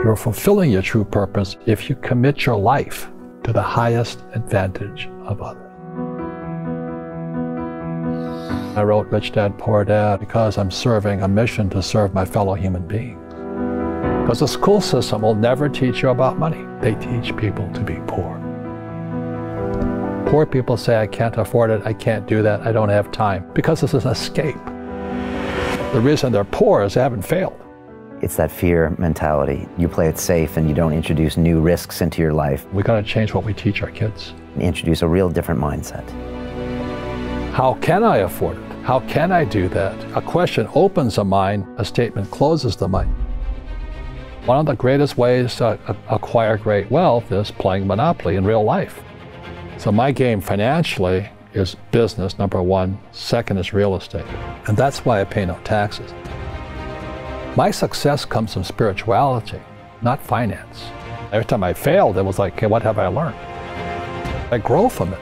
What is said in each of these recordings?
You're fulfilling your true purpose if you commit your life to the highest advantage of others. I wrote Rich Dad, Poor Dad because I'm serving a mission to serve my fellow human beings. Because the school system will never teach you about money. They teach people to be poor. Poor people say, I can't afford it, I can't do that, I don't have time, because it's an escape. The reason they're poor is they haven't failed. It's that fear mentality. You play it safe and you don't introduce new risks into your life. We've got to change what we teach our kids. Introduce a real different mindset. How can I afford it? How can I do that? A question opens the mind, a statement closes the mind. One of the greatest ways to acquire great wealth is playing Monopoly in real life. So my game financially is business, number one. Second is real estate. And that's why I pay no taxes. My success comes from spirituality, not finance. Every time I failed, it was like, okay, what have I learned? I grow from it.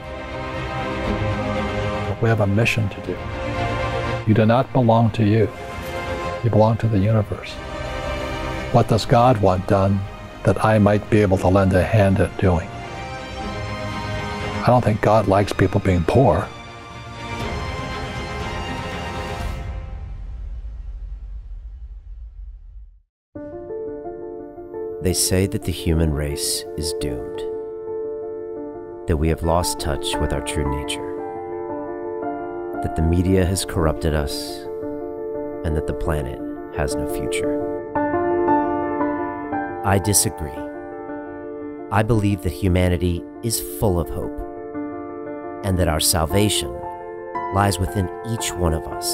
But we have a mission to do. You do not belong to you. You belong to the universe. What does God want done that I might be able to lend a hand at doing? I don't think God likes people being poor. They say that the human race is doomed, that we have lost touch with our true nature, that the media has corrupted us, and that the planet has no future. I disagree. I believe that humanity is full of hope, and that our salvation lies within each one of us.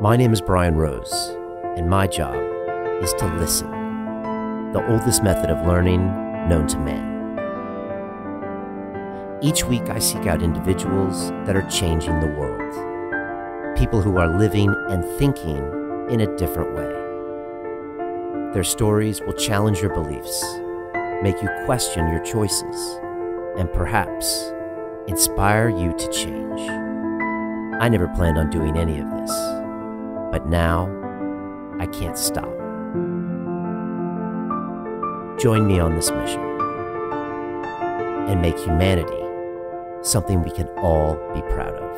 My name is Brian Rose, and my job is to listen, the oldest method of learning known to man. Each week I seek out individuals that are changing the world, people who are living and thinking in a different way. Their stories will challenge your beliefs, make you question your choices, and perhaps inspire you to change. I never planned on doing any of this, but now I can't stop. Join me on this mission and make humanity something we can all be proud of.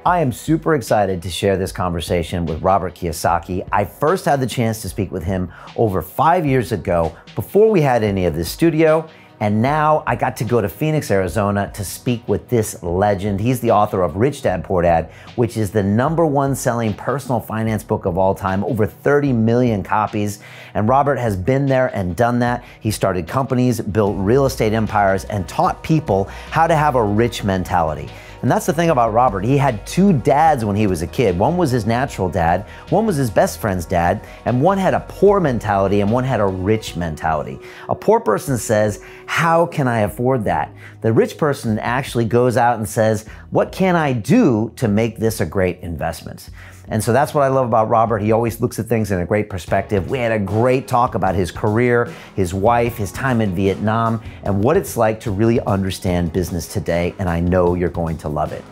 I am super excited to share this conversation with Robert Kiyosaki. I first had the chance to speak with him over 5 years ago, before we had any of this studio. And now I got to go to Phoenix, Arizona to speak with this legend. He's the author of Rich Dad, Poor Dad, which is the #1 selling personal finance book of all time, over 30 million copies. And Robert has been there and done that. He started companies, built real estate empires, and taught people how to have a rich mentality. And that's the thing about Robert. He had 2 dads when he was a kid. One was his natural dad, one was his best friend's dad, and one had a poor mentality and one had a rich mentality. A poor person says, how can I afford that? The rich person actually goes out and says, what can I do to make this a great investment? And so that's what I love about Robert. He always looks at things in a great perspective. We had a great talk about his career, his wife, his time in Vietnam, and what it's like to really understand business today, and I know you're going to love it.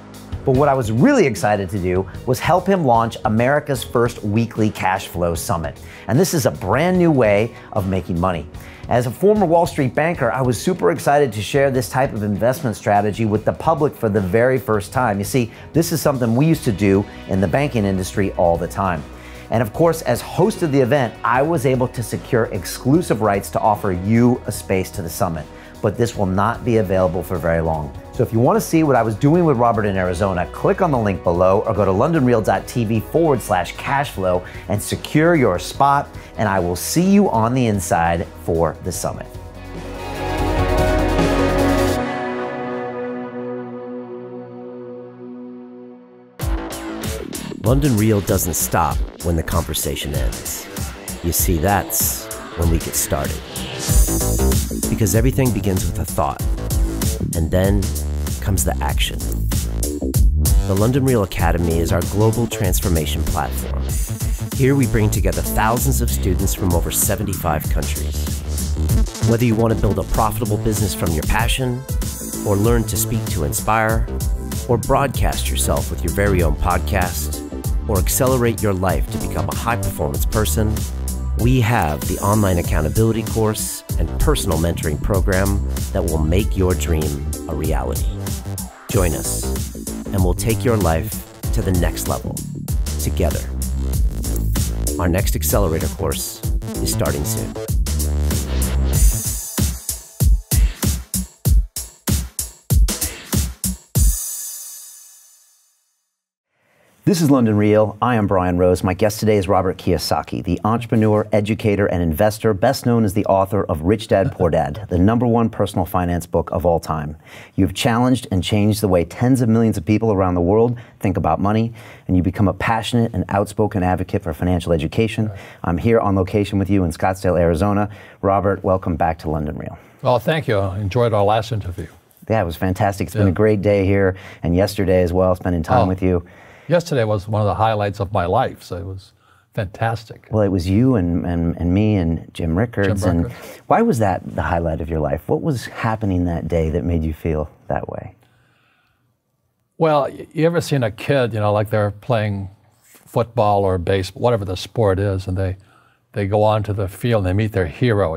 But what I was really excited to do was help him launch America's first weekly cash flow summit. And this is a brand new way of making money. As a former Wall Street banker, I was super excited to share this type of investment strategy with the public for the very first time. You see, this is something we used to do in the banking industry all the time. And of course, as host of the event, I was able to secure exclusive rights to offer you a space to the summit. But this will not be available for very long. So if you want to see what I was doing with Robert in Arizona, click on the link below or go to londonreal.tv/cashflow and secure your spot. And I will see you on the inside for the summit. London Real doesn't stop when the conversation ends. You see, that's when we get started. Because everything begins with a thought, and then comes the action. The London Real Academy is our global transformation platform. Here we bring together thousands of students from over 75 countries. Whether you want to build a profitable business from your passion, or learn to speak to inspire, or broadcast yourself with your very own podcast, or accelerate your life to become a high-performance person, we have the online accountability course and personal mentoring program that will make your dream a reality. Join us, and we'll take your life to the next level together. Our next accelerator course is starting soon. This is London Real. I am Brian Rose. My guest today is Robert Kiyosaki, the entrepreneur, educator, and investor, best known as the author of Rich Dad, Poor Dad, the #1 personal finance book of all time. You've challenged and changed the way tens of millions of people around the world think about money, and you become a passionate and outspoken advocate for financial education. I'm here on location with you in Scottsdale, Arizona. Robert, welcome back to London Real. Well, thank you. I enjoyed our last interview. Yeah, it was fantastic. It's been a great day here, and yesterday as well, spending time with you. Yesterday was one of the highlights of my life, so it was fantastic. Well, it was you and me and Jim Rickards. And why was that the highlight of your life? What was happening that day that made you feel that way? Well, you ever seen a kid, like they're playing football or baseball, whatever the sport is, and they go onto the field and they meet their hero.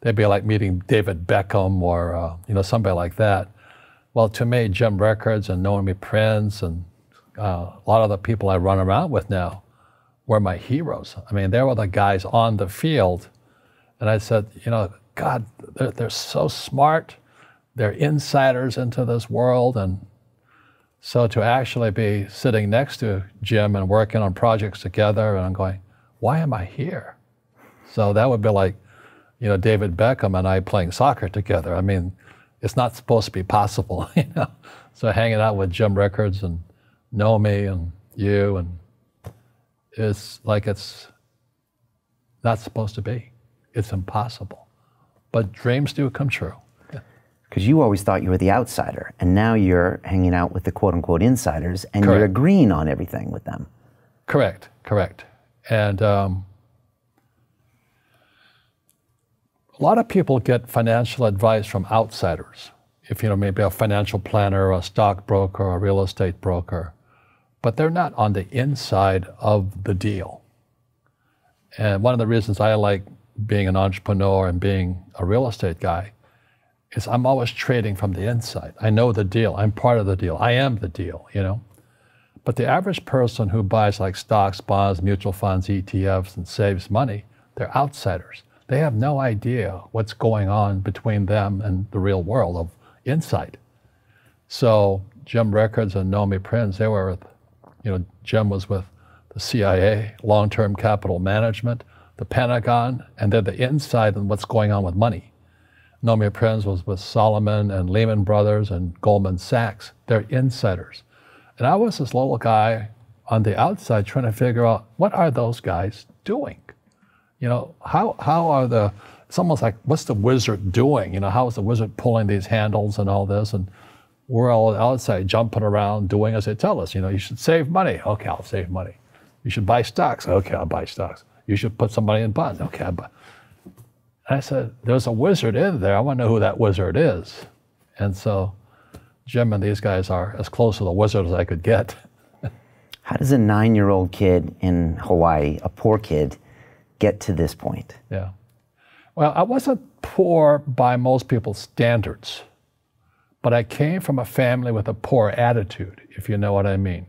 They'd be like meeting David Beckham or somebody like that. Well, to me, Jim Rickards and Naomi Prince and a lot of the people I run around with now were my heroes. I mean, they were the guys on the field. And I said, God, they're so smart. They're insiders into this world. And so to actually be sitting next to Jim and working on projects together, and I'm going, why am I here? So that would be like, David Beckham and I playing soccer together. I mean, it's not supposed to be possible, So hanging out with Jim Rickards and know me and you, and it's like it's not supposed to be. It's impossible. But dreams do come true. Because you always thought you were the outsider, and now you're hanging out with the quote-unquote insiders, and Correct. You're agreeing on everything with them. Correct. And a lot of people get financial advice from outsiders. If maybe a financial planner, a stockbroker, a real estate broker, but they're not on the inside of the deal. And one of the reasons I like being an entrepreneur and being a real estate guy is I'm always trading from the inside. I know the deal. I'm part of the deal. I am the deal, But the average person who buys like stocks, bonds, mutual funds, ETFs, and saves money, they're outsiders. They have no idea what's going on between them and the real world of inside. So Jim Rickards and Naomi Prince, they were with, Jim was with the CIA, long-term capital management, the Pentagon, and they're the inside on what's going on with money. Naomi Prince was with Solomon and Lehman Brothers and Goldman Sachs. They're insiders. And I was this little guy on the outside trying to figure out, what are those guys doing? How are it's almost like, what's the wizard doing? How is the wizard pulling these handles and all this? And we're all outside jumping around doing as they tell us. You should save money. Okay, I'll save money. You should buy stocks. Okay, I'll buy stocks. You should put some money in bonds. Okay, I'll buy. And I said, there's a wizard in there. I want to know who that wizard is. And so Jim and these guys are as close to the wizard as I could get. How does a 9-year-old kid in Hawaii, a poor kid, get to this point? Yeah. Well, I wasn't poor by most people's standards, but I came from a family with a poor attitude, if you know what I mean.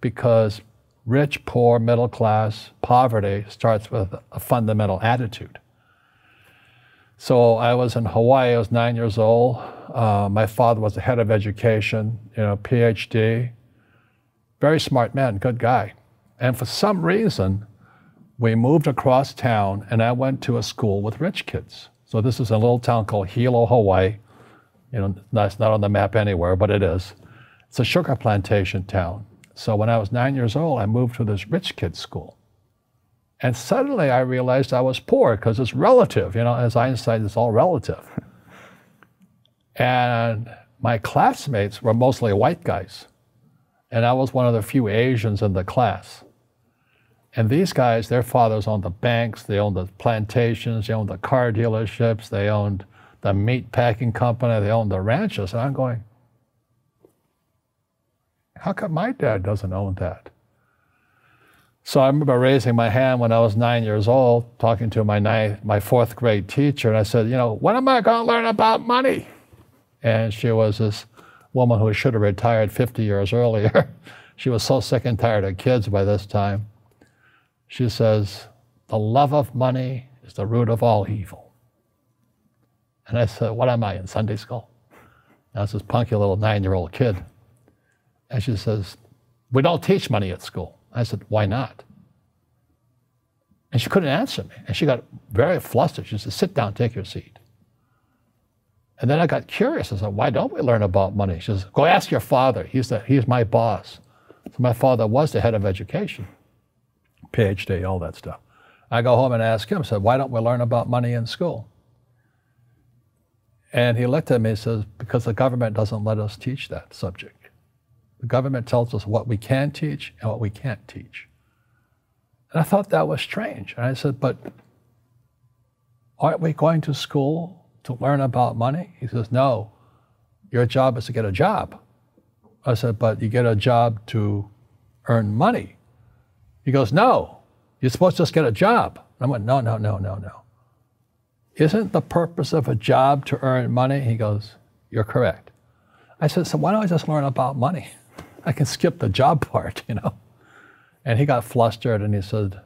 Because rich, poor, middle class, poverty starts with a fundamental attitude. So I was in Hawaii, I was 9 years old. My father was the head of education, PhD. Very smart man, good guy. And for some reason, we moved across town and I went to a school with rich kids. So this is a little town called Hilo, Hawaii. It's not on the map anywhere, but it is. It's a sugar plantation town. So when I was 9 years old, I moved to this rich kids school. And suddenly I realized I was poor because it's relative, as Einstein, it's all relative. And my classmates were mostly white guys. And I was one of the few Asians in the class. And these guys, their fathers owned the banks, they owned the plantations, they owned the car dealerships, they owned the meat packing company, they owned the ranches. And I'm going, how come my dad doesn't own that? So I remember raising my hand when I was 9 years old, talking to my fourth grade teacher, and I said, when am I going to learn about money? And she was this woman who should have retired 50 years earlier. She was so sick and tired of kids by this time. She says, the love of money is the root of all evil. And I said, what am I, in Sunday school? And I was this punky little 9-year-old kid. And she says, we don't teach money at school. I said, why not? And she couldn't answer me. And she got very flustered. She said, sit down, take your seat. And then I got curious. I said, why don't we learn about money? She says, go ask your father. He's my boss. So my father was the head of education, PhD, all that stuff. I go home and ask him, I said, why don't we learn about money in school? And he looked at me and says, because the government doesn't let us teach that subject. The government tells us what we can teach and what we can't teach. And I thought that was strange. And I said, but aren't we going to school to learn about money? He says, no, your job is to get a job. I said, but you get a job to earn money. He goes, no, you're supposed to just get a job. And I went, no. Isn't the purpose of a job to earn money? He goes, you're correct. I said, so why don't I just learn about money? I can skip the job part, And he got flustered and he said,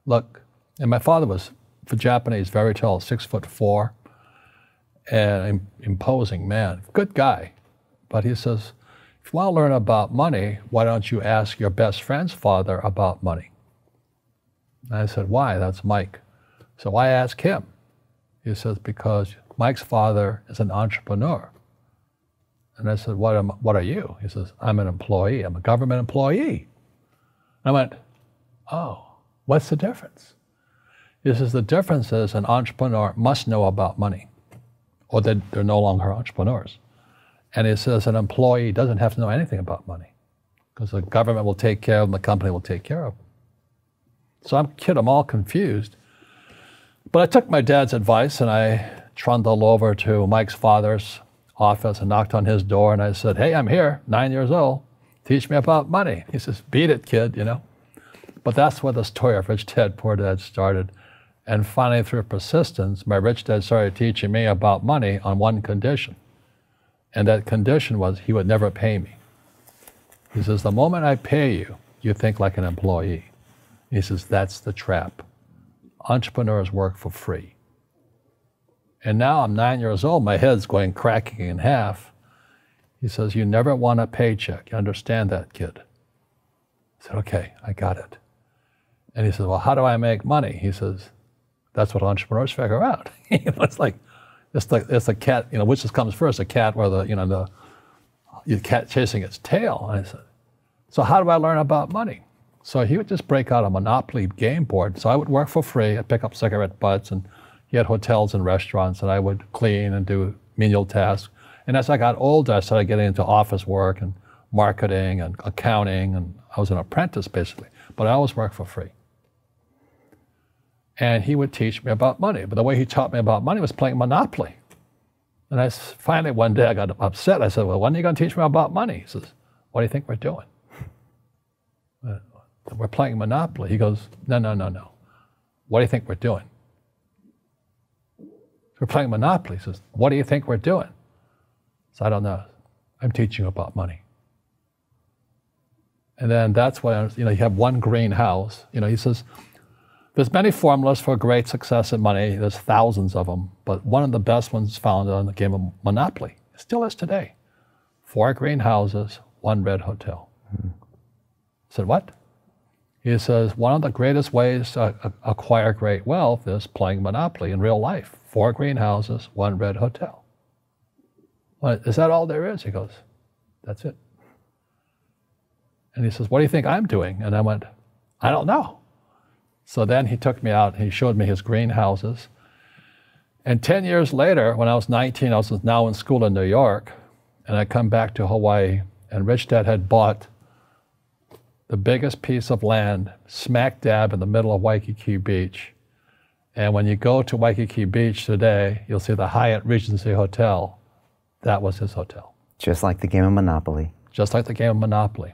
look, and my father was, for Japanese, very tall, 6'4", and imposing man, good guy. But he says, if you want to learn about money, why don't you ask your best friend's father about money? And I said, why? That's Mike. So why ask him? He says, because Mike's father is an entrepreneur. And I said, what are you? He says, I'm an employee. I'm a government employee. I went, oh, what's the difference? He says, the difference is an entrepreneur must know about money, or they're no longer entrepreneurs. And he says an employee doesn't have to know anything about money because the government will take care of them, the company will take care of them. So I'm all confused. But I took my dad's advice and I trundled over to Mike's father's office and knocked on his door and I said, hey, I'm here, 9 years old. Teach me about money. He says, beat it, kid, But that's where the story of Rich Dad, Poor Dad started. And finally, through persistence, my rich dad started teaching me about money on one condition. And that condition was he would never pay me. He says, the moment I pay you, you think like an employee. He says, that's the trap. Entrepreneurs work for free. And now I'm 9 years old, my head's going cracking in half. He says, you never want a paycheck. You understand that, kid? I said, okay, I got it. And he says, well, how do I make money? He says, that's what entrepreneurs figure out. It's like a cat, which just comes first, a cat or the cat chasing its tail. And I said, so how do I learn about money? So he would just break out a Monopoly game board. So I would work for free. I'd pick up cigarette butts, and he had hotels and restaurants, and I would clean and do menial tasks. And as I got older, I started getting into office work and marketing and accounting, and I was an apprentice basically, but I always worked for free. And he would teach me about money, but the way he taught me about money was playing Monopoly. And finally one day I got upset. I said, well, when are you going to teach me about money? He says, what do you think we're doing? We're playing Monopoly. He goes, no. What do you think we're doing? We're playing Monopoly. He says, what do you think we're doing? So I don't know. I'm teaching you about money. And then that's when, you have one greenhouse. He says, there's many formulas for great success in money. There's thousands of them. But one of the best ones found on the game of Monopoly. It still is today. 4 greenhouses, 1 red hotel. I said, what? He says, one of the greatest ways to acquire great wealth is playing Monopoly in real life. 4 greenhouses, 1 red hotel. Well, is that all there is? He goes, that's it. And he says, what do you think I'm doing? And I went, I don't know. So then he took me out and he showed me his greenhouses. And 10 years later, when I was 19, I was now in school in New York, and I come back to Hawaii, and Rich Dad had bought the biggest piece of land smack dab in the middle of Waikiki Beach. And when you go to Waikiki Beach today, you'll see the Hyatt Regency Hotel. That was his hotel. Just like the game of Monopoly. Just like the game of Monopoly.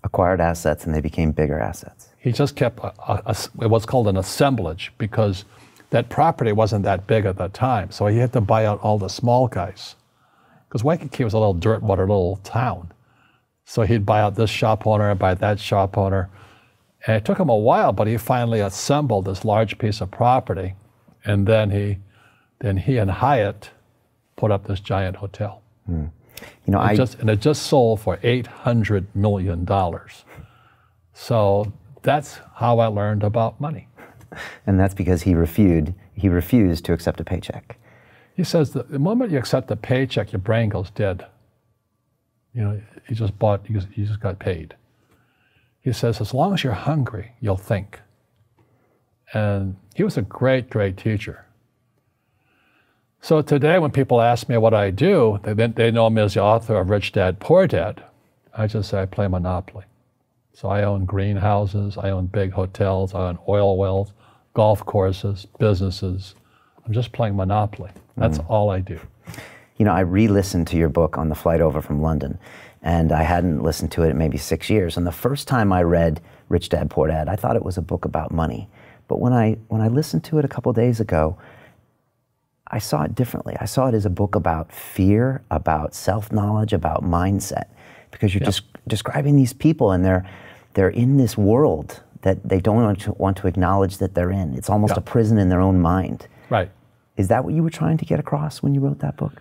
acquired assets and they became bigger assets. He just kept what's called an assemblage, because that property wasn't that big at the time. So he had to buy out all the small guys. Because Waikiki was a little dirt water little town. So he'd buy out this shop owner and buy that shop owner. And it took him a while, but he finally assembled this large piece of property. And then he and Hyatt put up this giant hotel. You know, it just sold for $800 million. So that's how I learned about money. And that's because he refused to accept a paycheck. He says that the moment you accept a paycheck, your brain goes dead. You know, you just got paid. He says, as long as you're hungry, you'll think. And he was a great, great teacher. So today when people ask me what I do, they know me as the author of Rich Dad, Poor Dad. I just say I play Monopoly. So I own greenhouses, I own big hotels, I own oil wells, golf courses, businesses. I'm just playing Monopoly. That's all I do. You know, I re-listened to your book on the flight over from London, and I hadn't listened to it in maybe 6 years. And the first time I read Rich Dad, Poor Dad, I thought it was a book about money. But when I listened to it a couple days ago, I saw it differently. I saw it as a book about fear, about self-knowledge, about mindset, because you're just describing these people, and they're in this world that they don't want to acknowledge that they're in. It's almost a prison in their own mind. Right. Is that what you were trying to get across when you wrote that book?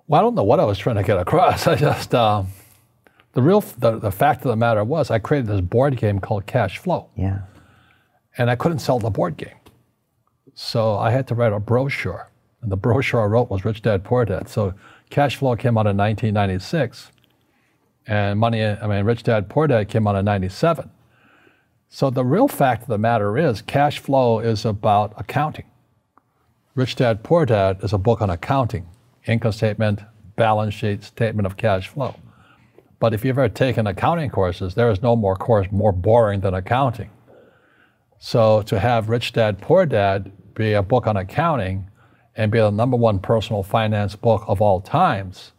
Well, I don't know what I was trying to get across. I just, the fact of the matter was I created this board game called Cashflow. Yeah. And I couldn't sell the board game. So I had to write a brochure. And the brochure I wrote was Rich Dad, Poor Dad. So Cashflow came out in 1996. And Rich Dad, Poor Dad came out in 97. So the real fact of the matter is Cashflow is about accounting. Rich Dad, Poor Dad is a book on accounting, income statement, balance sheet, statement of cash flow. But if you've ever taken accounting courses, there is no more course more boring than accounting. So to have Rich Dad, Poor Dad be a book on accounting and be the #1 personal finance book of all times,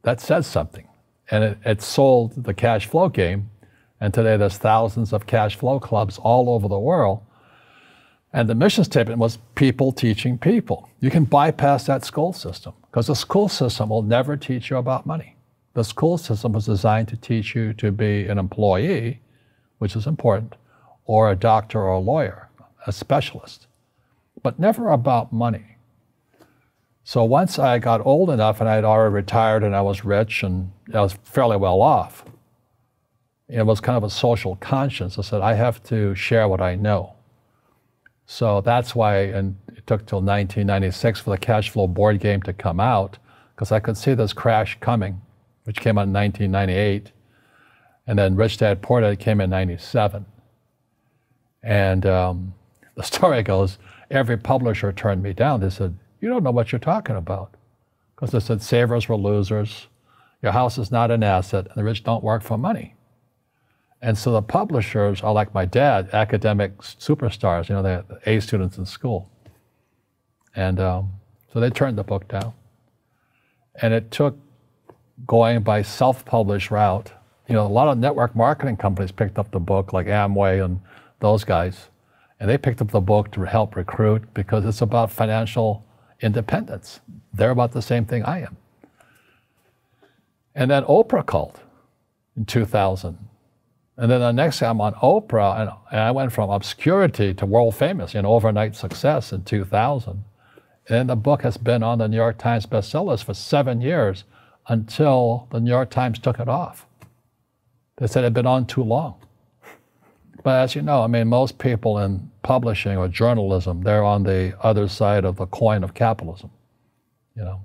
that says something. And it sold the cash flow game. And today there's thousands of cash flow clubs all over the world. And the mission statement was people teaching people. You can bypass that school system because the school system will never teach you about money. The school system was designed to teach you to be an employee, which is important, or a doctor or a lawyer, a specialist, but never about money. So once I got old enough and I had already retired and I was rich and I was fairly well off, it was kind of a social conscience. I said, I have to share what I know. So that's why, and it took till 1996 for the Cashflow board game to come out, because I could see this crash coming, which came out in 1998. And then Rich Dad, Poor Dad came in 97. And the story goes, every publisher turned me down. They said, you don't know what you're talking about. Because they said, savers were losers, your house is not an asset, and the rich don't work for money. And so the publishers are like my dad, academic superstars, you know, they're the A students in school. And so they turned the book down. And it took going by self-published route. You know, a lot of network marketing companies picked up the book, like Amway and those guys. And they picked up the book to help recruit because it's about financial independence. They're about the same thing I am. And then Oprah called in 2000. And then the next thing I'm on Oprah, and I went from obscurity to world famous, you know, overnight success in 2000. And the book has been on the New York Times bestsellers for 7 years until the New York Times took it off. They said it had been on too long. But as you know, I mean, most people in publishing or journalism, they're on the other side of the coin of capitalism, you know.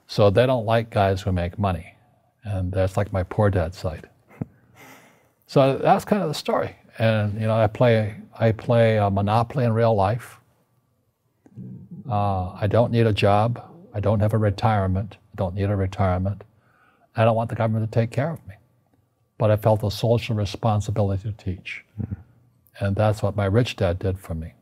So they don't like guys who make money. And that's like my Poor Dad side. So that's kind of the story. And, you know, I play a Monopoly in real life. I don't need a job. I don't have a retirement. I don't need a retirement. I don't want the government to take care of me. But I felt a social responsibility to teach. And that's what my Rich Dad did for me.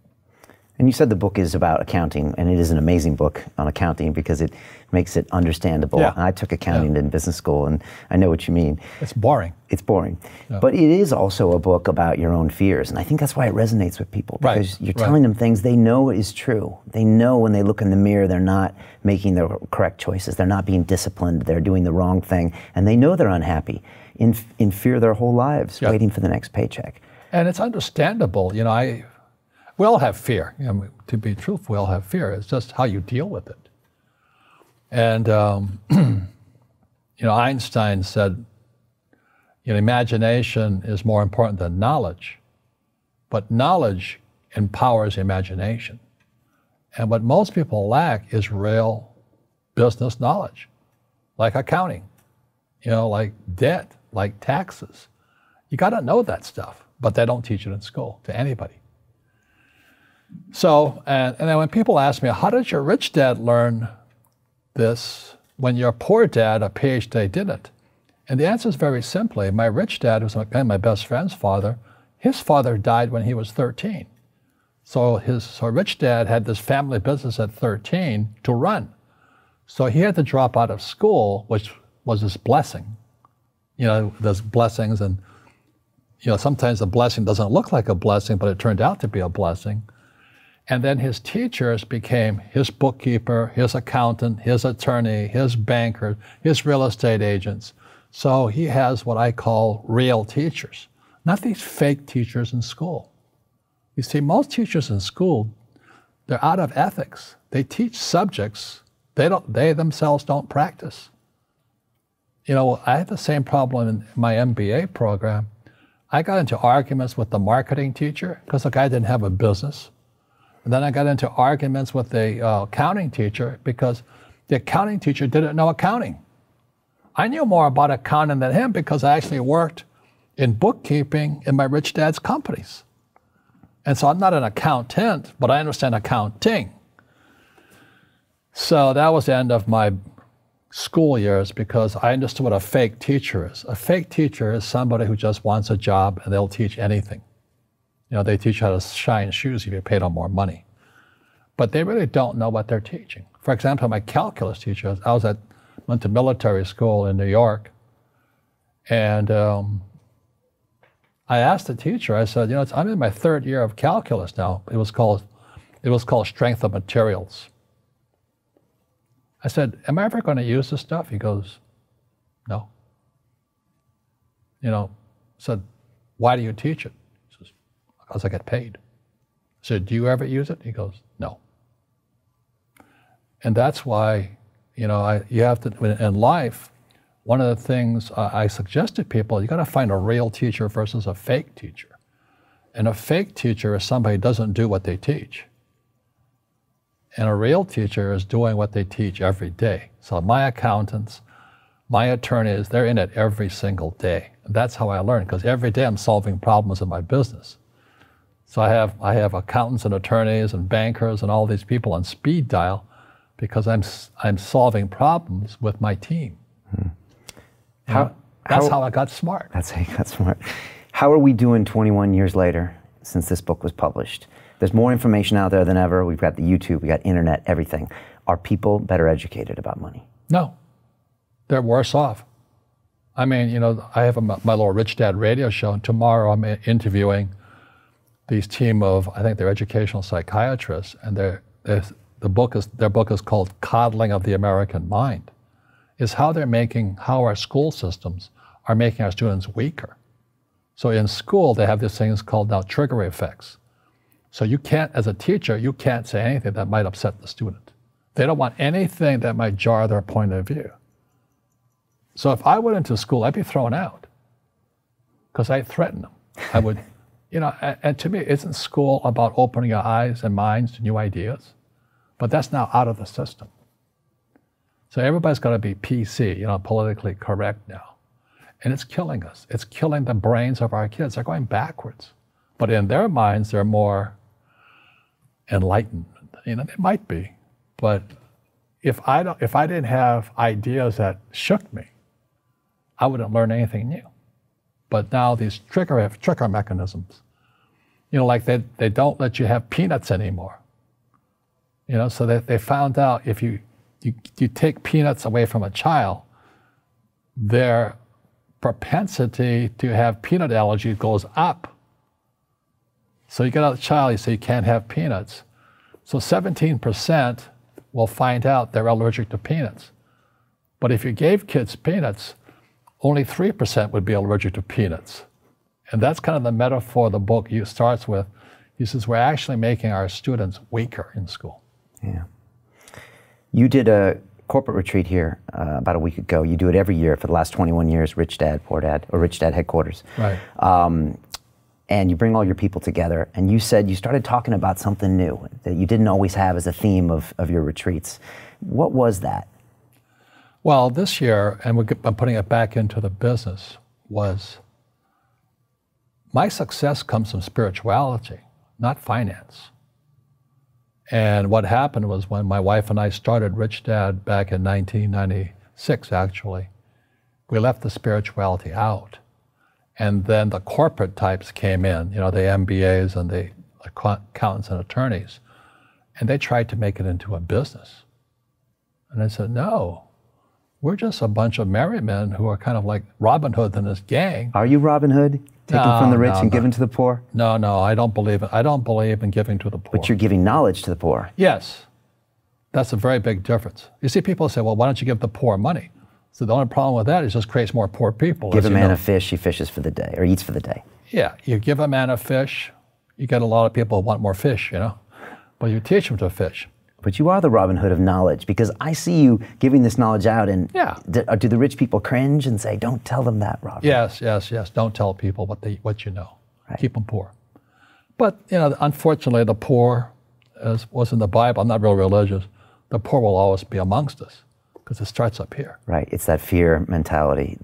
And you said the book is about accounting, and it is an amazing book on accounting because it makes it understandable. Yeah. I took accounting in business school, and I know what you mean. It's boring. It's boring. Yeah. But it is also a book about your own fears, and I think that's why it resonates with people, because you're telling them things they know is true. They know when they look in the mirror they're not making the correct choices, they're not being disciplined, they're doing the wrong thing, and they know they're unhappy, in fear their whole lives, waiting for the next paycheck. And it's understandable. You know, we all have fear. You know, to be truthful, we all have fear. It's just how you deal with it. And, you know, Einstein said, you know, imagination is more important than knowledge, but knowledge empowers imagination. And what most people lack is real business knowledge, like accounting, you know, like debt, like taxes. You got to know that stuff, but they don't teach it in school to anybody. So, and then when people ask me, how did your rich dad learn this when your poor dad, a PhD, didn't? And the answer is very simply, my rich dad, who's my best friend's father, his father died when he was 13. So rich dad had this family business at 13 to run. So he had to drop out of school, which was his blessing. You know, there's blessings, and you know, sometimes the blessing doesn't look like a blessing, but it turned out to be a blessing. And then his teachers became his bookkeeper, his accountant, his attorney, his banker, his real estate agents. So he has what I call real teachers, not these fake teachers in school. You see, most teachers in school, they're out of ethics. They teach subjects they themselves don't practice. You know, I had the same problem in my MBA program. I got into arguments with the marketing teacher because the guy didn't have a business. And then I got into arguments with the accounting teacher because the accounting teacher didn't know accounting. I knew more about accounting than him because I actually worked in bookkeeping in my rich dad's companies. And so I'm not an accountant, but I understand accounting. So that was the end of my school years because I understood what a fake teacher is. A fake teacher is somebody who just wants a job and they'll teach anything. You know, they teach how to shine shoes if you pay them more money. But they really don't know what they're teaching. For example, my calculus teacher, went to military school in New York, and I asked the teacher, I said, you know, I'm in my third year of calculus now. It was called strength of materials. I said, am I ever going to use this stuff? He goes, no. You know, I said, why do you teach it? He says, because I get paid. I said, do you ever use it? He goes, no. And that's why, you know, you have to, in life, one of the things I suggest to people, you got to find a real teacher versus a fake teacher. And a fake teacher is somebody who doesn't do what they teach. And a real teacher is doing what they teach every day. So my accountants, my attorneys, they're in it every single day. And that's how I learn, because every day I'm solving problems in my business. So I have accountants and attorneys and bankers and all these people on speed dial because I'm solving problems with my team. That's how I got smart. That's how you got smart. How are we doing 21 years later since this book was published? There's more information out there than ever. We've got the YouTube, we got internet, everything. Are people better educated about money? No, they're worse off. I mean, you know, I have my little Rich Dad radio show, and tomorrow I'm interviewing these team of, I think they're educational psychiatrists, and their book is called Coddling of the American Mind. Is how our school systems are making our students weaker. So in school, they have these things called now trigger effects. So you can't, as a teacher, you can't say anything that might upset the student. They don't want anything that might jar their point of view. So if I went into school, I'd be thrown out because I threaten them. I would, you know, and to me, isn't school about opening your eyes and minds to new ideas? But that's now out of the system. So everybody's got to be PC, you know, politically correct now. And it's killing us. It's killing the brains of our kids. They're going backwards. But in their minds, they're more enlightened. You know, they might be. But if I didn't have ideas that shook me, I wouldn't learn anything new. But now these trigger mechanisms, you know, like they don't let you have peanuts anymore. So they found out if you take peanuts away from a child, their propensity to have peanut allergy goes up. So you get out a child, you say you can't have peanuts. So 17% will find out they're allergic to peanuts. But if you gave kids peanuts, only 3% would be allergic to peanuts. And that's kind of the metaphor the book starts with. He says, we're actually making our students weaker in school. Yeah. You did a corporate retreat here about a week ago. You do it every year for the last 21 years, Rich Dad, Poor Dad, or Rich Dad headquarters. Right. And you bring all your people together. And you said you started talking about something new that you didn't always have as a theme of your retreats. What was that? Well, this year, and I'm putting it back into the business, was my success comes from spirituality, not finance. And what happened was when my wife and I started Rich Dad back in 1996, actually, we left the spirituality out. And then the corporate types came in, the MBAs and the accountants and attorneys, and they tried to make it into a business. And I said, no, we're just a bunch of merry men who are kind of like Robin Hood and his gang. Are you Robin Hood? Taking from the rich and giving to the poor? No, I don't believe it. I don't believe in giving to the poor. But you're giving knowledge to the poor. Yes. That's a very big difference. You see, people say, well, why don't you give the poor money? So the only problem with that is it just creates more poor people. Give a man a fish, he fishes for the day, or eats for the day. Yeah, you give a man a fish, you get a lot of people who want more fish, But you teach them to fish. But you are the Robin Hood of knowledge, because I see you giving this knowledge out, and do the rich people cringe and say, don't tell them that, Robin? Yes. Don't tell people what you know. Right. Keep them poor. But, unfortunately, the poor, as was in the Bible, I'm not real religious, the poor will always be amongst us, because it starts up here. Right, it's that fear mentality.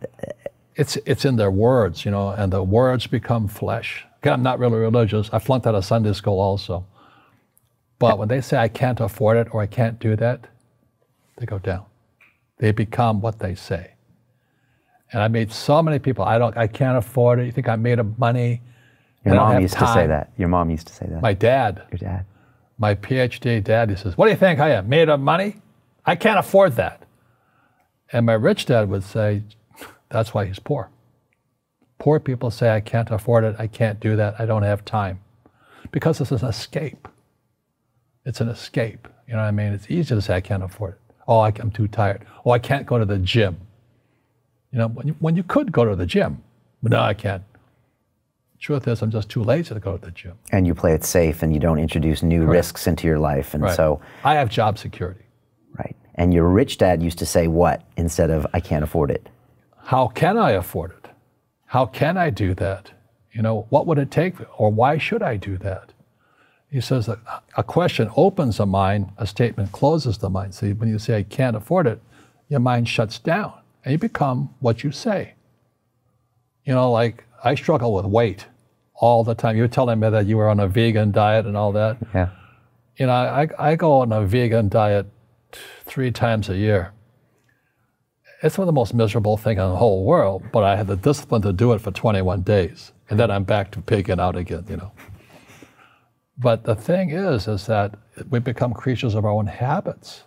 It's in their words, and the words become flesh. Again, I'm not really religious. I flunked out of Sunday school also. But when they say I can't afford it or I can't do that, they go down. They become what they say. And I meet so many people, I can't afford it. You think I made of money? Your mom used to say that. Your mom used to say that. My dad. Your dad. My PhD dad, he says, what do you think I am, made of money? I can't afford that. And my rich dad would say, that's why he's poor. Poor people say, I can't afford it, I can't do that, I don't have time. Because this is an escape. It's an escape, you know what I mean? It's easy to say, I can't afford it. Oh, I'm too tired. Oh, I can't go to the gym. When you could go to the gym, but no, I can't. Truth is, I'm just too lazy to go to the gym. And you play it safe, and you don't introduce new risks into your life, and so... I have job security. Right. And your rich dad used to say what instead of, I can't afford it? How can I afford it? How can I do that? What would it take, or why should I do that? He says that a question opens the mind, a statement closes the mind. See, when you say, I can't afford it, your mind shuts down, and you become what you say. Like, I struggle with weight all the time. You were telling me that you were on a vegan diet and all that. Yeah. I go on a vegan diet 3 times a year. It's one of the most miserable things in the whole world, but I have the discipline to do it for 21 days. And then I'm back to pigging out again, But the thing is that we become creatures of our own habits.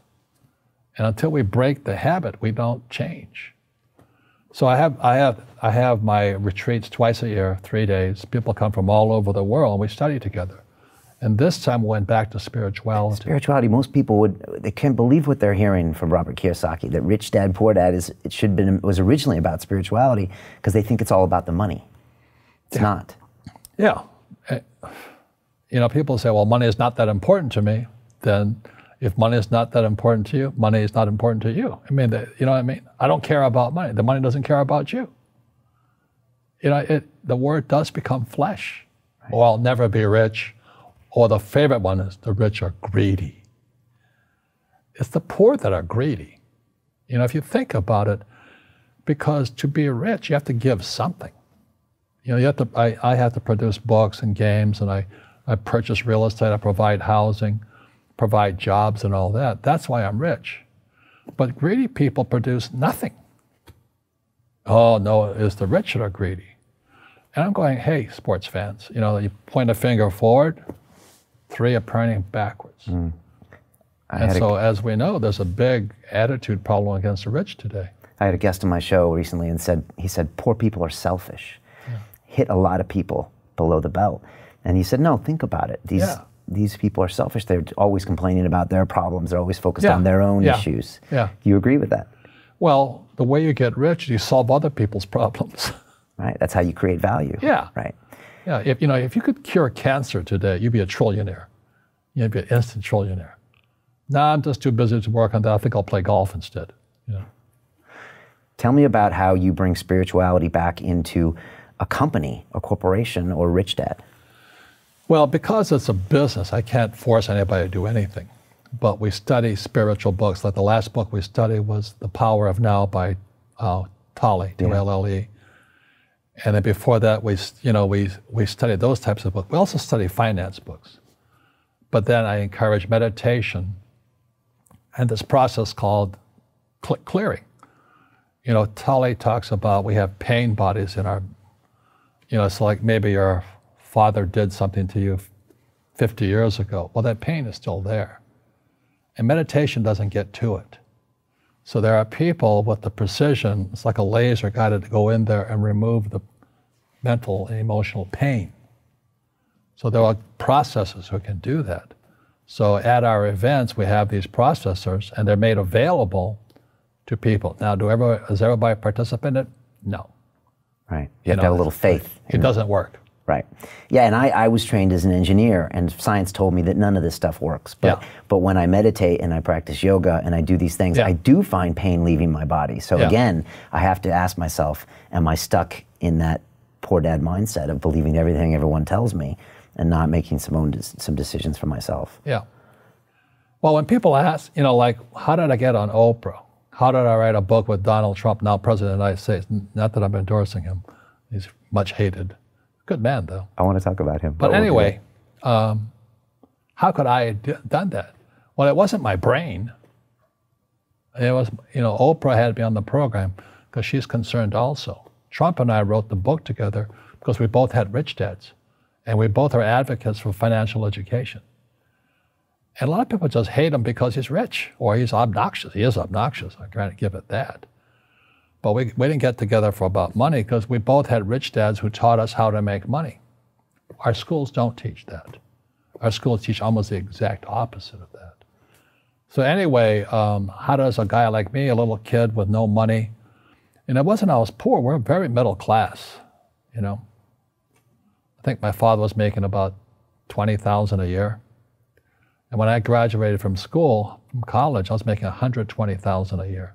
And until we break the habit, we don't change. So I have my retreats twice a year, 3 days. People come from all over the world, and we study together. And this time we went back to spirituality. Spirituality, most people they can't believe what they're hearing from Robert Kiyosaki, that Rich Dad, Poor Dad was originally about spirituality, because they think it's all about the money. It's not. Yeah. People say, well, money is not that important to me. Then if money is not that important to you, money is not important to you. You know what I mean? I don't care about money. The money doesn't care about you. The word does become flesh. Right. Or I'll never be rich. Or the favorite one is the rich are greedy. It's the poor that are greedy. If you think about it, because to be rich, you have to give something. I have to produce books and games, and I purchase real estate, I provide housing, provide jobs and all that. That's why I'm rich. But greedy people produce nothing. Oh, no, it's the rich that are greedy. And I'm going, hey, sports fans, you point a finger forward, 3 are pointing backwards. And so, as we know, there's a big attitude problem against the rich today. I had a guest on my show recently and he said, poor people are selfish. Yeah. Hit a lot of people below the belt. And he said, no, think about it. These people are selfish. They're always complaining about their problems. They're always focused on their own issues. Yeah. Do you agree with that? Well, the way you get rich, you solve other people's problems. Right. That's how you create value. Yeah. Right. Yeah. If you could cure cancer today, you'd be a trillionaire. You'd be an instant trillionaire. Nah, I'm just too busy to work on that. I think I'll play golf instead. Tell me about how you bring spirituality back into a company, a corporation, or Rich Dad. Well, because it's a business, I can't force anybody to do anything. But we study spiritual books. Like the last book we studied was The Power of Now by Tolle, T-O-L-L-E. And then before that, we studied those types of books. We also study finance books. But then I encourage meditation and this process called clearing. Tolle talks about we have pain bodies in our, it's like maybe your father did something to you 50 years ago. Well, that pain is still there. And meditation doesn't get to it. So there are people with the precision, it's like a laser guided to go in there and remove the mental and emotional pain. So there are processors who can do that. So at our events, we have these processors and they're made available to people. Now, does everybody participate in it? No. Right. You have to have a little faith. It doesn't work. Right. Yeah, and I was trained as an engineer, and science told me that none of this stuff works. But when I meditate and I practice yoga and I do these things, I do find pain leaving my body. So again, I have to ask myself, am I stuck in that poor dad mindset of believing everything everyone tells me and not making some decisions for myself? Yeah. Well, when people ask, like, how did I get on Oprah? How did I write a book with Donald Trump, now President of the United States? Not that I'm endorsing him. He's much hated. Good man, though. I want to talk about him. But anyway, how could I have done that? Well, it wasn't my brain. It was, Oprah had me on the program because she's concerned also. Trump and I wrote the book together because we both had rich dads. And we both are advocates for financial education. And a lot of people just hate him because he's rich or he's obnoxious. He is obnoxious, I can't give it that. But we didn't get together for about money because we both had rich dads who taught us how to make money. Our schools don't teach that. Our schools teach almost the exact opposite of that. So anyway, how does a guy like me, a little kid with no money, and it wasn't I was poor, we're very middle class, I think my father was making about $20,000 a year. And when I graduated from college, I was making $120,000 a year.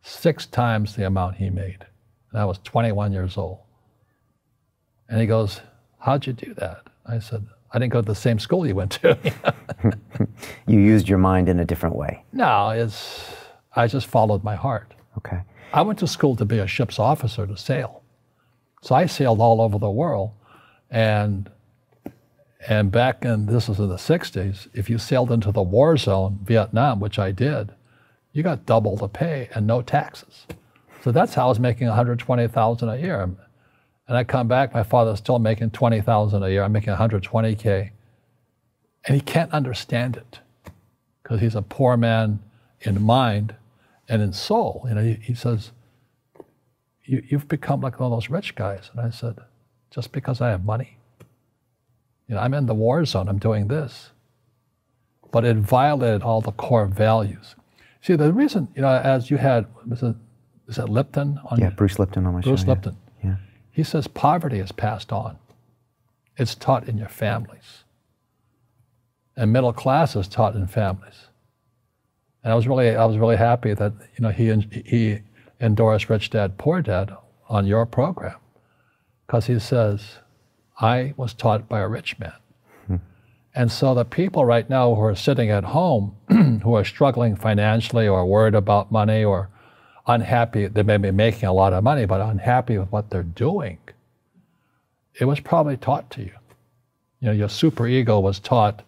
6 times the amount he made. And I was 21 years old. And he goes, how'd you do that? I said, I didn't go to the same school you went to. You used your mind in a different way. No, I just followed my heart. Okay. I went to school to be a ship's officer to sail. So I sailed all over the world. And back this was in the 60s, if you sailed into the war zone, Vietnam, which I did, you got double the pay and no taxes. So that's how I was making $120,000 a year. And I come back, my father's still making $20,000 a year. I'm making $120K. And he can't understand it because he's a poor man in mind and in soul. He says, you've become like one of those rich guys. And I said, just because I have money? I'm in the war zone, I'm doing this. But it violated all the core values. See, the reason, as you had, is that Lipton? Bruce Lipton on my show. Bruce Lipton. Yeah. He says poverty is passed on. It's taught in your families. And middle class is taught in families. And I was really happy that, he endorsed Rich Dad, Poor Dad on your program. Because he says, I was taught by a rich man. And so the people right now who are sitting at home, who are struggling financially or worried about money or unhappy, they may be making a lot of money, but unhappy with what they're doing, it was probably taught to you. Your super ego was taught,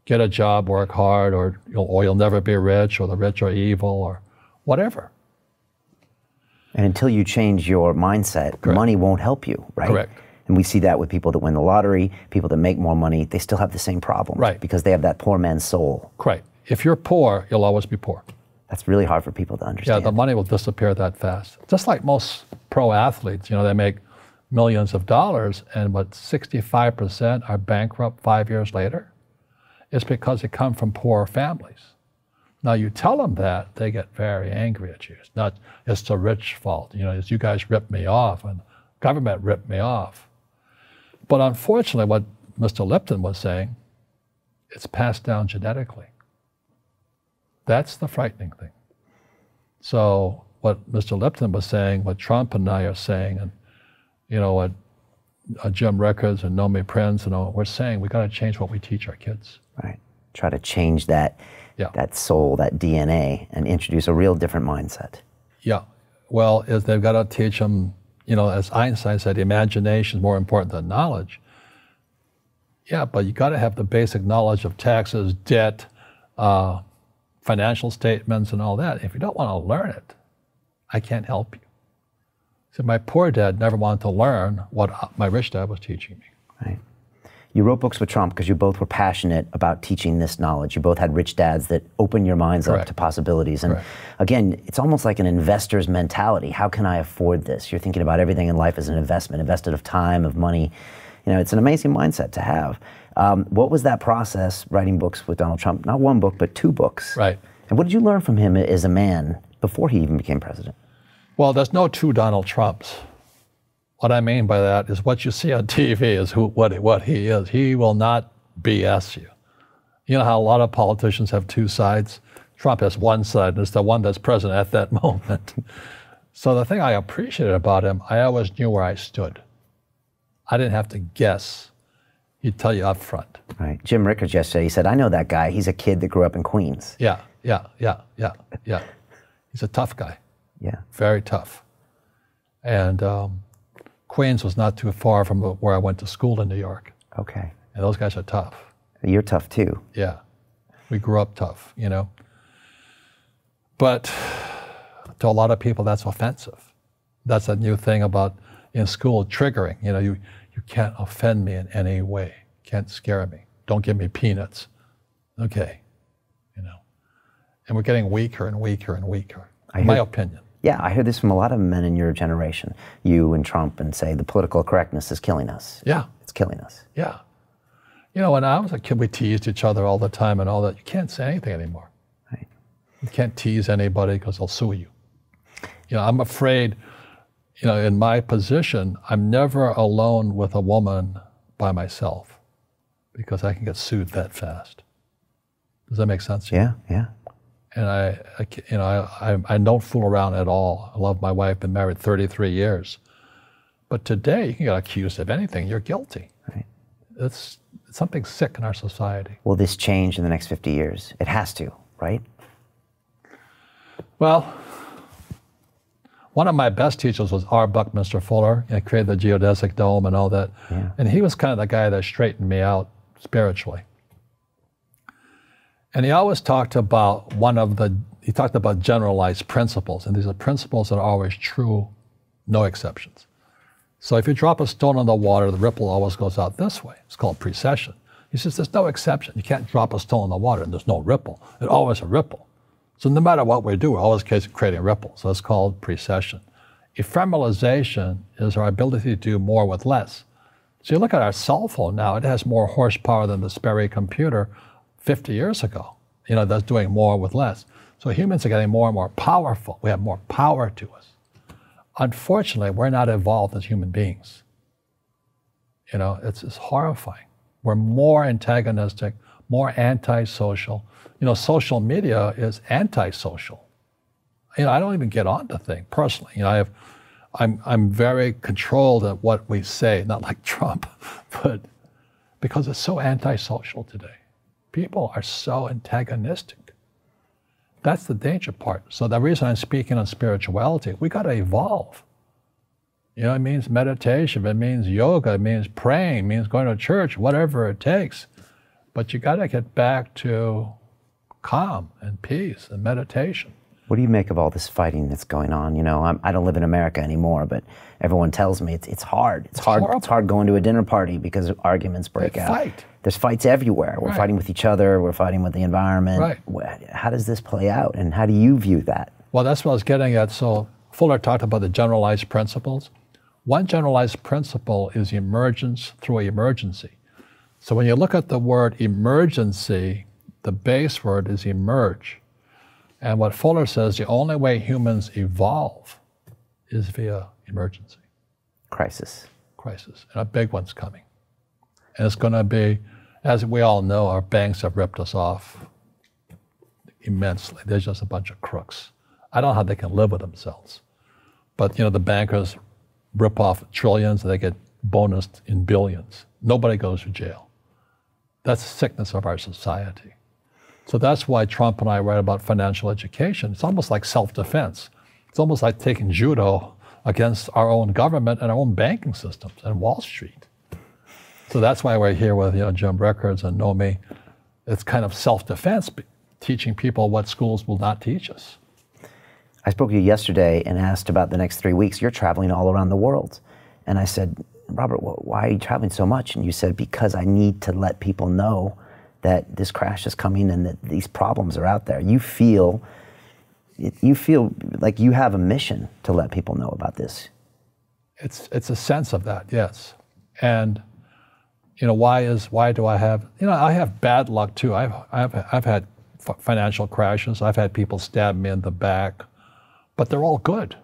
get a job, work hard, or you'll never be rich, or the rich are evil, or whatever. And until you change your mindset, money won't help you, right? Correct. And we see that with people that win the lottery, people that make more money, they still have the same problem. Right. Because they have that poor man's soul. Right. If you're poor, you'll always be poor. That's really hard for people to understand. Yeah, the money will disappear that fast. Just like most pro athletes, they make millions of dollars, and 65% are bankrupt 5 years later. It's because they come from poor families. Now you tell them that, they get very angry at you. It's the rich fault. It's you guys ripped me off, and government ripped me off. But unfortunately, what Mr. Lipton was saying, it's passed down genetically. That's the frightening thing. So what Mr. Lipton was saying, what Trump and I are saying, and what Jim Rickards and Nomi Prince and all, we're saying we got to change what we teach our kids. Right. Try to change that soul, that DNA, and introduce a real different mindset. Yeah. Well, they've got to teach them, as Einstein said, imagination is more important than knowledge. Yeah, but you got to have the basic knowledge of taxes, debt, financial statements, and all that. If you don't want to learn it, I can't help you. So my poor dad never wanted to learn what my rich dad was teaching me. Right. You wrote books with Trump because you both were passionate about teaching this knowledge. You both had rich dads that opened your minds up to possibilities. And again, it's almost like an investor's mentality. How can I afford this? You're thinking about everything in life as an investment, invested of time, of money. It's an amazing mindset to have. What was that process, writing books with Donald Trump? Not one book, but 2 books. Right. And what did you learn from him as a man before he even became president? Well, there's no 2 Donald Trumps. What I mean by that is what you see on TV is what he is. He will not BS you. You know how a lot of politicians have 2 sides? Trump has one side, and it's the one that's president at that moment. So the thing I appreciated about him, I always knew where I stood. I didn't have to guess. He'd tell you up front. Right. Jim Rickards yesterday, he said, I know that guy. He's a kid that grew up in Queens. Yeah. He's a tough guy. Yeah. Very tough. And Queens was not too far from where I went to school in New York. Okay. And those guys are tough. You're tough too. Yeah. We grew up tough, But to a lot of people, that's offensive. That's a new thing about in school, triggering. You can't offend me in any way. Can't scare me. Don't give me peanuts. Okay. And we're getting weaker and weaker and weaker, in my opinion. Yeah, I hear this from a lot of men in your generation, you and Trump, and say the political correctness is killing us. Yeah. It's killing us. Yeah. When I was a kid, we teased each other all the time and all that. You can't say anything anymore. Right. You can't tease anybody because they'll sue you. I'm afraid, in my position, I'm never alone with a woman by myself because I can get sued that fast. Does that make sense to you? Yeah, yeah. And I don't fool around at all. I love my wife, been married 33 years. But today, you can get accused of anything. You're guilty. Right. It's something sick in our society. Will this change in the next 50 years? It has to, right? Well, one of my best teachers was R. Buckminster Fuller. He created the geodesic dome and all that. Yeah. And he was kind of the guy that straightened me out spiritually. And he always talked about he talked about generalized principles. And these are principles that are always true, no exceptions. So if you drop a stone on the water, the ripple always goes out this way. It's called precession. He says there's no exception. You can't drop a stone in the water and there's no ripple. It's always a ripple. So no matter what we do, we're always creating ripples. So it's called precession. Ephemeralization is our ability to do more with less. So you look at our cell phone now, it has more horsepower than the Sperry computer 50 years ago. That's doing more with less. So humans are getting more and more powerful. We have more power to us. Unfortunately, we're not evolved as human beings. It's horrifying. We're more antagonistic, more antisocial. Social media is antisocial. I don't even get on the thing personally. I'm very controlled at what we say, not like Trump, but because it's so antisocial today. People are so antagonistic. That's the danger part. So the reason I'm speaking on spirituality, we got to evolve. It means meditation, it means yoga, it means praying, it means going to church, whatever it takes. But you got to get back to calm and peace and meditation. What do you make of all this fighting that's going on? You know, I don't live in America anymore, but everyone tells me it's hard. It's hard. horrible. It's hard going to a dinner party because arguments break out. Fight. There's fights everywhere. We're fighting with each other. We're fighting with the environment. Right. How does this play out, and how do you view that? Well, that's what I was getting at. So Fuller talked about the generalized principles. One generalized principle is emergence through emergency. So when you look at the word emergency, the base word is emerge. And what Fuller says, the only way humans evolve is via emergency. Crisis. Crisis. And a big one's coming. And it's going to be, as we all know, our banks have ripped us off immensely. They're just a bunch of crooks. I don't know how they can live with themselves. But, you know, the bankers rip off trillions and they get bonused in billions. Nobody goes to jail. That's the sickness of our society. So that's why Trump and I write about financial education. It's almost like self-defense. It's almost like taking judo against our own government and our own banking systems and Wall Street. So that's why we're here with, you know, Jim Rickards and Nomi. It's kind of self-defense, teaching people what schools will not teach us. I spoke to you yesterday and asked about the next 3 weeks. You're traveling all around the world. And I said, Robert, why are you traveling so much? And you said, because I need to let people know that this crash is coming and that these problems are out there. You feel like you have a mission to let people know about this. It's a sense of that, yes. And you know, why do I have, you know, I have bad luck too. I've had financial crashes. I've had people stab me in the back, but they're all good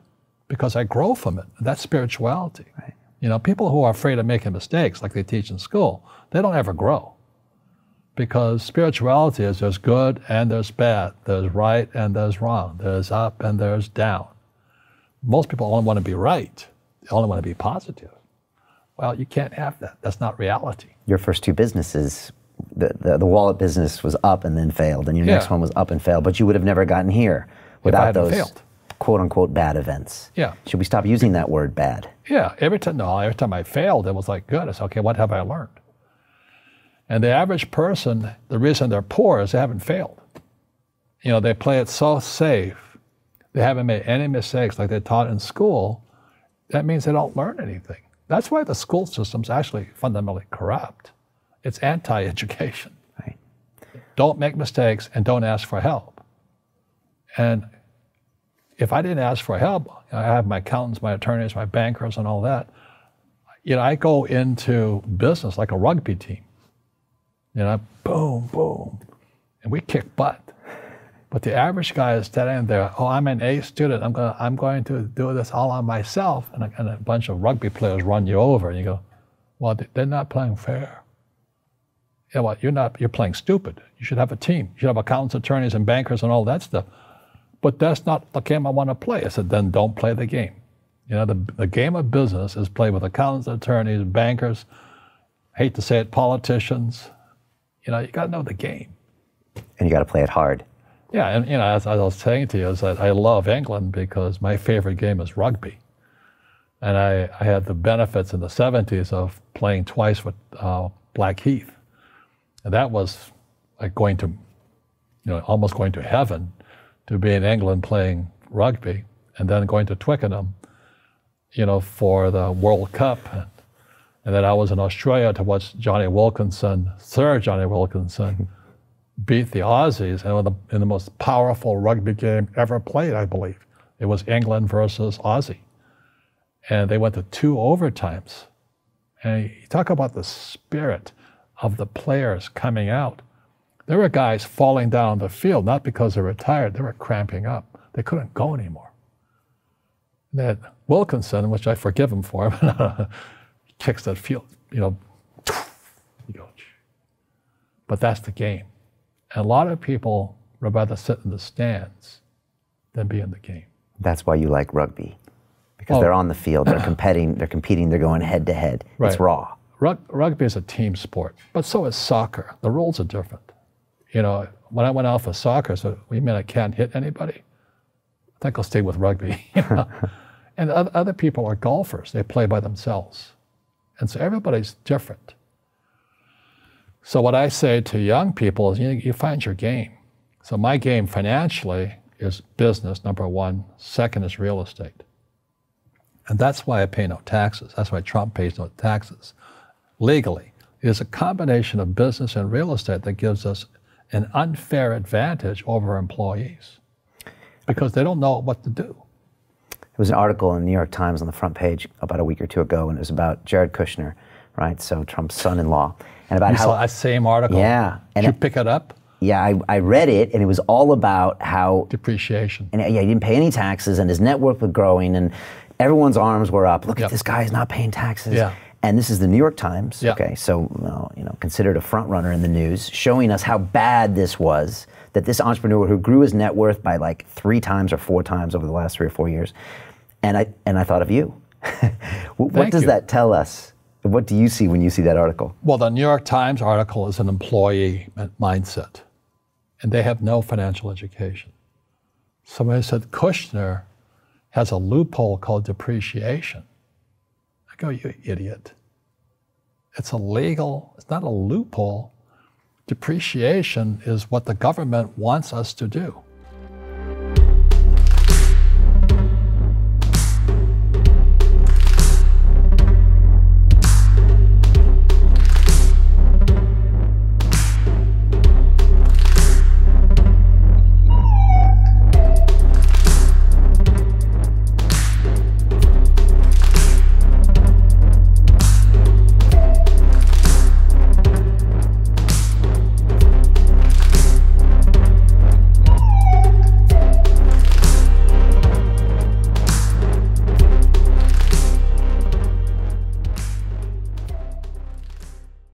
because I grow from it. That's spirituality. Right. You know, people who are afraid of making mistakes like they teach in school, they don't ever grow. Because spirituality is there's good and there's bad, there's right and there's wrong, there's up and there's down. Most people only want to be right. They only want to be positive. Well, you can't have that. That's not reality. Your first two businesses, the wallet business was up and then failed, and your next one was up and failed, but you would have never gotten here without those quote-unquote bad events. Yeah. Should we stop using that word bad? Yeah. Every time I failed, it was like, good. I said, okay, what have I learned? And the average person, the reason they're poor is they haven't failed. You know, they play it so safe. They haven't made any mistakes like they taught in school. That means they don't learn anything. That's why the school system's actually fundamentally corrupt. It's anti-education. Right. Don't make mistakes and don't ask for help. And if I didn't ask for help, I have my accountants, my attorneys, my bankers, and all that. You know, I go into business like a rugby team. You know, boom, boom, and we kick butt. But the average guy is standing there, oh, I'm an A student, I'm going to do this all on myself, and a bunch of rugby players run you over, and you go, well, they're not playing fair. Yeah, well, you're playing stupid. You should have a team. You should have accountants, attorneys, and bankers, and all that stuff. But that's not the game I want to play. I said, then don't play the game. You know, the game of business is played with accountants, attorneys, bankers, I hate to say it, politicians. You know, you got to know the game. And you got to play it hard. Yeah, and you know, as I was saying to you, is that I love England because my favorite game is rugby. And I had the benefits in the 70s of playing twice with Blackheath. And that was like going to, you know, almost going to heaven to be in England playing rugby and then going to Twickenham, you know, for the World Cup. And then I was in Australia to watch Johnny Wilkinson, Sir Johnny Wilkinson, beat the Aussies in the most powerful rugby game ever played, I believe. It was England versus Aussie. And they went to 2 overtimes. And you talk about the spirit of the players coming out. There were guys falling down the field, not because they were tired, they were cramping up. They couldn't go anymore. And then Wilkinson, which I forgive him for, kicks that field, you know, you go. But that's the game. And a lot of people would rather sit in the stands than be in the game. That's why you like rugby. Because they're on the field, they're competing, they're going head to head. Right. It's raw. Rugby is a team sport, but so is soccer. The rules are different. You know, when I went out for soccer, so you mean I can't hit anybody? I think I'll stay with rugby. You know? And other people are golfers. They play by themselves. And so everybody's different. So what I say to young people is, you find your game. So my game financially is business, number one. Second is real estate. And that's why I pay no taxes. That's why Trump pays no taxes. Legally, it is a combination of business and real estate that gives us an unfair advantage over employees because they don't know what to do. There was an article in the New York Times on the front page about a week or two ago, and it was about Jared Kushner, right? So Trump's son-in-law. And about you saw that same article? Yeah. Did you pick it up? Yeah, I read it, and it was all about how... Depreciation. And yeah, he didn't pay any taxes, and his net worth was growing, and everyone's arms were up. Look at this guy, he's not paying taxes. Yeah. And this is the New York Times, yeah. Okay, so considered a front runner in the news, showing us how bad this was, that this entrepreneur who grew his net worth by like 3 times or 4 times over the last 3 or 4 years, and I thought of you. What does that tell us? What do you see when you see that article? Well, the New York Times article is an employee mindset, and they have no financial education. Somebody said Kushner has a loophole called depreciation. I go, you idiot. It's illegal. It's not a loophole. Depreciation is what the government wants us to do.